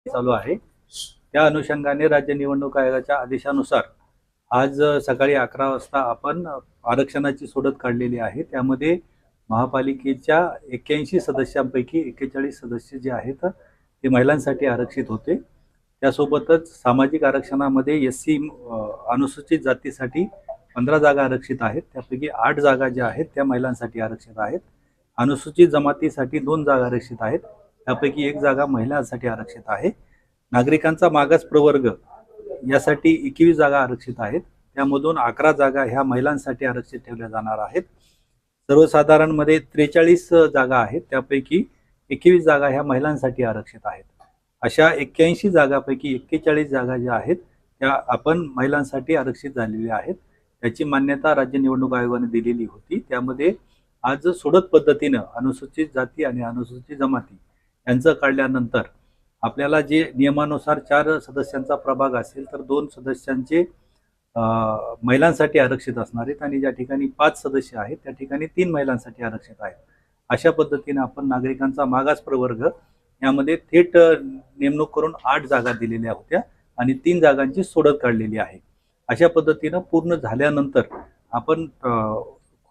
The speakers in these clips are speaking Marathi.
चालू आहे। त्या अनुषंगाने राज्य निवडणूक आयोगाच्या आदेशानुसार आज सकाळी 11 वाजता आपण आरक्षणाची सोडत काढलेली आहे। त्यामध्ये महापालिकेच्या 81 सदस्यांपैकी 41 सदस्य जे आहेत ते महिलांसाठी आरक्षित होते। त्यासोबतच सामाजिक आरक्षणामध्ये एससी अनुसूचित जातीसाठी 15 जागा आरक्षित आहेत। त्यापैकी 8 जागा ज्या आहेत त्या महिलांसाठी आरक्षित आहेत। अनुसूचित जमातीसाठी 2 जागा आरक्षित आहेत। त्यापैकी 1 जागा महिलांसाठी आरक्षित आहे। नागरिकांचा मागास प्रवर्ग यासाठी 21 जागा आरक्षित आहेत। त्यामधून 11 जागा ह्या महिलांसाठी आरक्षित ठेवल्या जाणार आहेत। सर्वसाधारणमध्ये 43 जागा आहेत, त्यापैकी 21 जागा ह्या महिलांसाठी आरक्षित आहेत। अशा 81 जागापैकी 41 जागा ज्या आहेत त्या आपण महिलांसाठी आरक्षित झालेल्या आहेत। त्याची मान्यता राज्य निवडणूक आयोगाने दिलेली होती। त्यामध्ये आज सोडत पद्धतीनं अनुसूचित जाती आणि अनुसूचित जमाती यांचं काढल्यानंतर आपल्याला जे नियमानुसार 4 सदस्यांचा प्रभाग असेल तर 2 सदस्यांचे महिलांसाठी आरक्षित असणार आहेत आणि ज्या ठिकाणी 5 सदस्य आहेत त्या ठिकाणी 3 महिलांसाठी आरक्षित आहेत। अशा पद्धतीने आपण नागरिकांचा मागास प्रवर्ग यामध्ये थेट नेमणूक करून 8 जागा दिलेल्या होत्या आणि 3 जागांची सोडत काढलेली आहे। अशा पद्धतीनं पूर्ण झाल्यानंतर आपण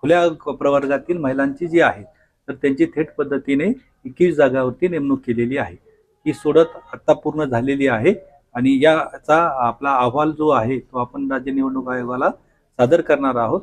खुल्या प्रवर्गातील महिलांची जी आहे तर त्यांची थेट पद्धतीने 21 जागावरती नेमणूक केलेली आहे। ही सोडत आता पूर्ण झालेली आहे आणि याचा आपला अहवाल जो आहे तो आपण राज्य निवडणूक आयोगाला सादर करणार आहोत।